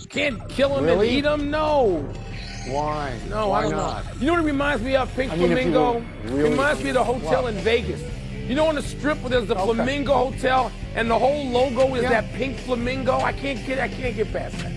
Can't kill him Really? and eat him? No. Why? No, Why I don't not? know. You know what it reminds me of, Pink I mean, if you Flamingo? really It reminds me of the hotel What? in Vegas. You know on the strip where there's the Okay. Flamingo Hotel and the whole logo is Yeah. that pink flamingo? I can't get past that.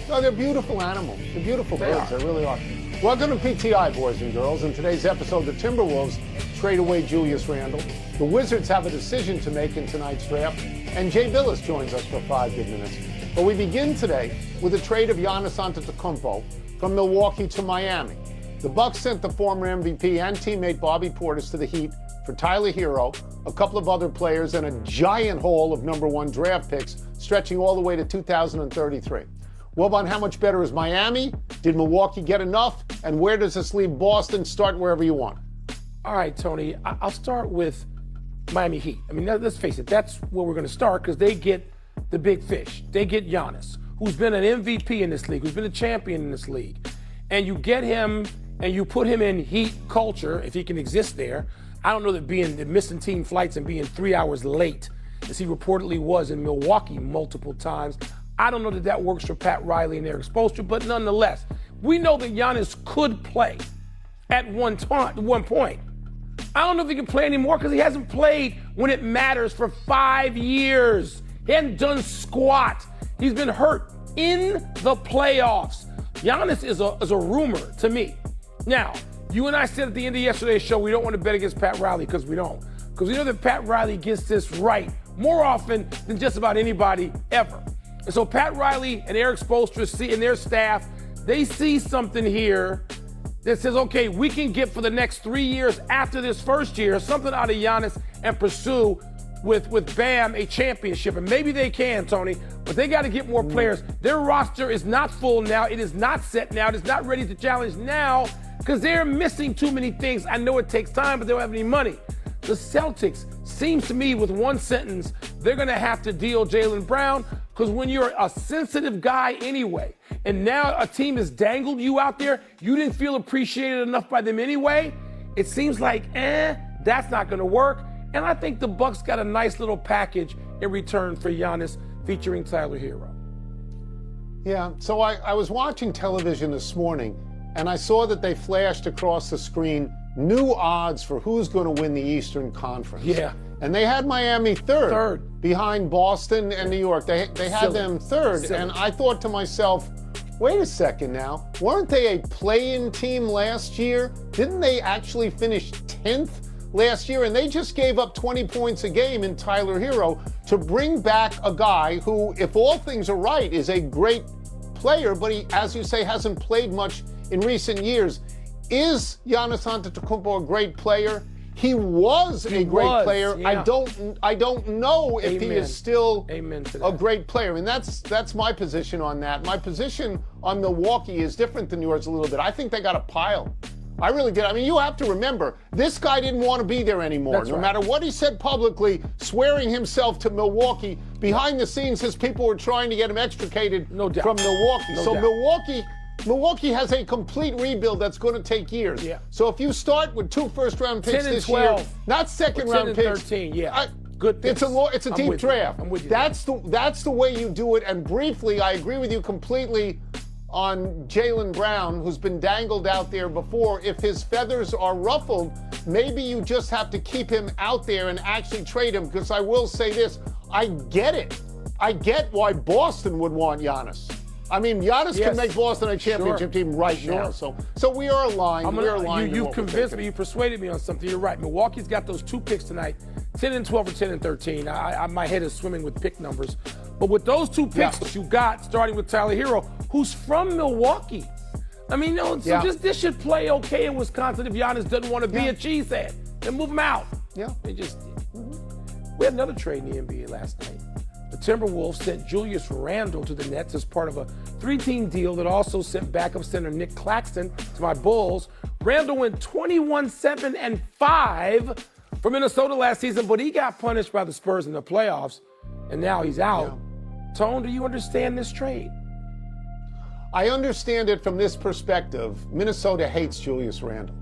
No, they're beautiful animals. They're beautiful They birds. are. They really are. Welcome to PTI, boys and girls. In today's episode, the Timberwolves trade away Julius Randle. The Wizards have a decision to make in tonight's draft. And Jay Billis joins us for 5 good minutes. But we begin today with a trade of Giannis Antetokounmpo from Milwaukee to Miami. The Bucks sent the former MVP and teammate Bobby Portis to the Heat for Tyler Hero, a couple of other players, and a giant haul of #1 draft picks stretching all the way to 2033. Well, on how much better is Miami? Did Milwaukee get enough? And where does this leave Boston? Start wherever you want. All right, Tony, I'll start with Miami Heat. I mean, let's face it, that's where we're going to start because they get the big fish. They get Giannis, who's been an MVP in this league, who's been a champion in this league. And you get him and you put him in Heat culture, if he can exist there. I don't know that missing team flights and being 3 hours late, as he reportedly was in Milwaukee multiple times, I don't know that that works for Pat Riley and Eric Spoelstra, but nonetheless, we know that Giannis could play at one point. I don't know if he can play anymore because he hasn't played when it matters for 5 years. He hasn't done squat. He's been hurt in the playoffs. Giannis is a rumor to me. Now, you and I said at the end of yesterday's show we don't want to bet against Pat Riley because we don't. Because we know that Pat Riley gets this right more often than just about anybody ever. And so Pat Riley and Eric Spoelstra and their staff, they see something here that says, okay, we can get for the next 3 years after this first year something out of Giannis and pursue with Bam a championship. And maybe they can, Tony, but they got to get more players. Their roster is not full now. It is not set now. It is not ready to challenge now because they're missing too many things. I know it takes time, but they don't have any money. The Celtics, seems to me with one sentence, they're going to have to deal Jaylen Brown because when you're a sensitive guy anyway, and now a team has dangled you out there, you didn't feel appreciated enough by them anyway, it seems like, that's not going to work. And I think the Bucks got a nice little package in return for Giannis featuring Tyler Hero. Yeah, so I was watching television this morning, and I saw that they flashed across the screen new odds for who's going to win the Eastern Conference. Yeah. And they had Miami third. Behind Boston and New York. They had them third. Silly. And I thought to myself, wait a second now. Weren't they a play-in team last year? Didn't they actually finish 10th last year? And they just gave up 20 points a game in Tyler Hero to bring back a guy who, if all things are right, is a great player, but he, as you say, hasn't played much in recent years. Is Giannis Antetokounmpo a great player? He was a great player. Yeah. I don't know if he is still a great player. And that's my position on that. My position on Milwaukee is different than yours a little bit. I think they got a pile. I really did. I mean, you have to remember, this guy didn't want to be there anymore. That's no right. matter what he said publicly, swearing himself to Milwaukee, behind the scenes, his people were trying to get him extricated from Milwaukee. No so doubt. Milwaukee has a complete rebuild that's going to take years. Yeah. So if you start with 2 first-round picks 10 and this 12, year, not second-round picks. 13, yeah. Good picks. It's a deep draft. I'm with you. That's the way you do it. And briefly, I agree with you completely on Jaylen Brown, who's been dangled out there before. If his feathers are ruffled, maybe you just have to keep him out there and actually trade him. Because I will say this, I get it. I get why Boston would want Giannis. I mean, Giannis can make Boston a championship team right now. So we are aligned. You've convinced me. You persuaded me on something. You're right. Milwaukee's got those 2 picks tonight, 10 and 12 or 10 and 13. My head is swimming with pick numbers. But with those 2 picks you got, starting with Tyler Hero, who's from Milwaukee. I mean, this should play okay in Wisconsin if Giannis doesn't want to be a cheesehead. Then move him out. Yeah. They just did. We had another trade in the NBA last night. The Timberwolves sent Julius Randle to the Nets as part of a 3-team deal that also sent backup center Nick Claxton to my Bulls. Randle went 21-7-5 for Minnesota last season, but he got punished by the Spurs in the playoffs, and now he's out. Yeah. Tone, do you understand this trade? I understand it from this perspective. Minnesota hates Julius Randle.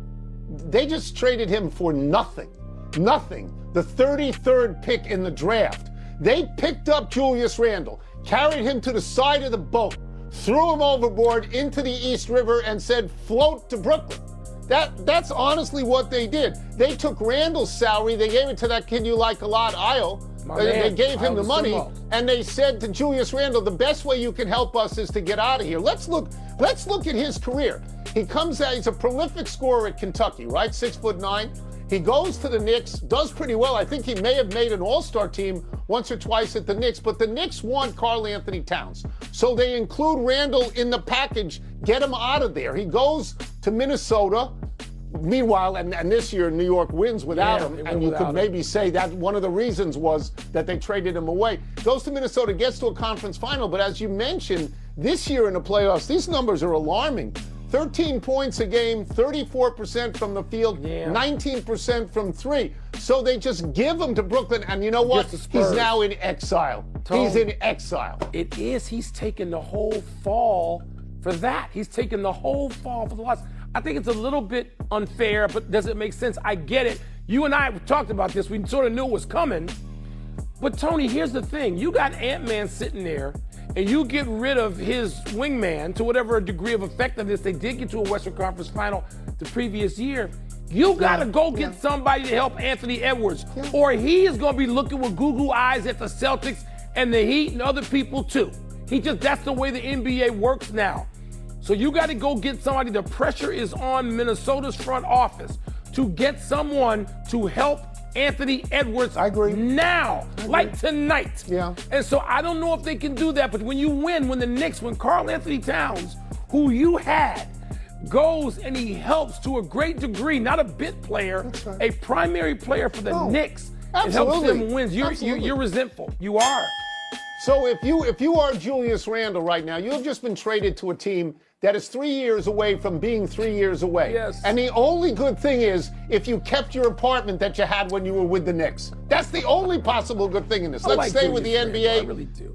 They just traded him for nothing. Nothing. The 33rd pick in the draft. They picked up Julius Randle. carried him to the side of the boat, threw him overboard into the East River, and said, float to Brooklyn. That's honestly what they did. They took Randall's salary, they gave it to that kid you like a lot, Io. They gave him the money, and they said to Julius Randle, the best way you can help us is to get out of here. Let's look at his career. He comes out, he's a prolific scorer at Kentucky, right? 6'9". He goes to the Knicks, does pretty well. I think he may have made an all-star team once or twice at the Knicks, but the Knicks want Karl Anthony Towns. So they include Randle in the package, get him out of there. He goes to Minnesota. Meanwhile, and this year New York wins without him, and you could maybe say that one of the reasons was that they traded him away. Goes to Minnesota, gets to a conference final, but as you mentioned, this year in the playoffs, these numbers are alarming. 13 points a game, 34% from the field, 19% from three. So they just give him to Brooklyn, and you know what? He's now in exile. He's in exile. It is. He's taken the whole fall for that. He's taken the whole fall for the loss. I think it's a little bit unfair, but does it make sense? I get it. You and I talked about this. We sort of knew it was coming. But, Tony, here's the thing. You got Ant-Man sitting there, and you get rid of his wingman to whatever degree of effectiveness. They did get to a Western Conference final the previous year. You got to go get somebody to help Anthony Edwards, or he is going to be looking with goo-goo eyes at the Celtics and the Heat and other people, too. That's the way the NBA works now. So you got to go get somebody. The pressure is on Minnesota's front office to get someone to help Anthony Edwards. I agree. Now, like tonight. Yeah. And so I don't know if they can do that, but when you win, when Karl Anthony Towns, who you had, goes and he helps to a great degree, not a bit player, a primary player for the Knicks, and helps them win. You're resentful. You are. So if you are Julius Randle right now, you have just been traded to a team that is 3 years away from being 3 years away. Yes. And the only good thing is if you kept your apartment that you had when you were with the Knicks. That's the only possible good thing in this. Let's stay with the NBA. I really do.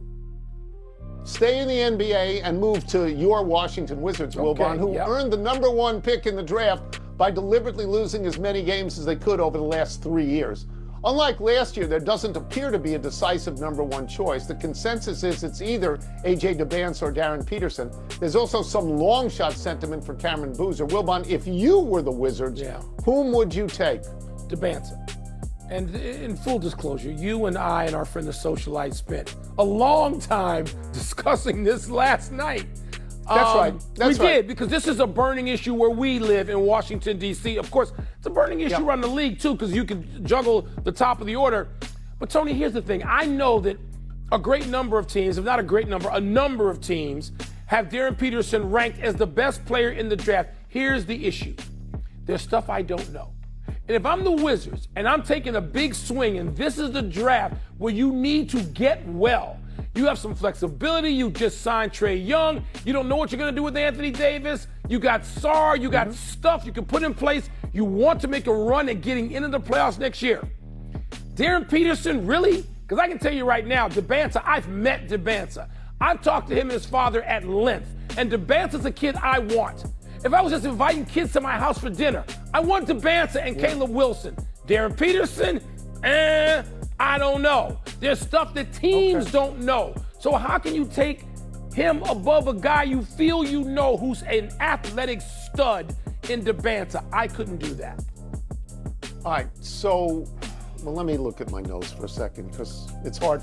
Stay in the NBA and move to your Washington Wizards, Wilbon, who earned the #1 pick in the draft by deliberately losing as many games as they could over the last 3 years. Unlike last year, there doesn't appear to be a decisive #1 choice. The consensus is it's either A.J. DeBance or Darren Peterson. There's also some long shot sentiment for Cameron Boozer. Wilbon, if you were the Wizards, whom would you take? DeBance. And in full disclosure, you and I and our friend the Socialite spent a long time discussing this last night. That's right. We did, because this is a burning issue where we live in Washington, D.C. Of course, it's a burning issue around the league, too, because you can juggle the top of the order. But, Tony, here's the thing. I know that a great number of teams, if not a great number, a number of teams have Darren Peterson ranked as the best player in the draft. Here's the issue. There's stuff I don't know. And if I'm the Wizards and I'm taking a big swing and this is the draft where you need to get well, you have some flexibility. You just signed Trae Young. You don't know what you're going to do with Anthony Davis. You got Sarr. You got stuff you can put in place. You want to make a run at getting into the playoffs next year. Darren Peterson, really? Because I can tell you right now, DeBance, I've met DeBance. I've talked to him and his father at length. And DeBance is a kid I want. If I was just inviting kids to my house for dinner, I want DeBance and Caleb Wilson. Darren Peterson, I don't know. There's stuff that teams don't know. So how can you take him above a guy you feel you know who's an athletic stud in DeBance? I couldn't do that. All right, so, let me look at my notes for a second because it's hard.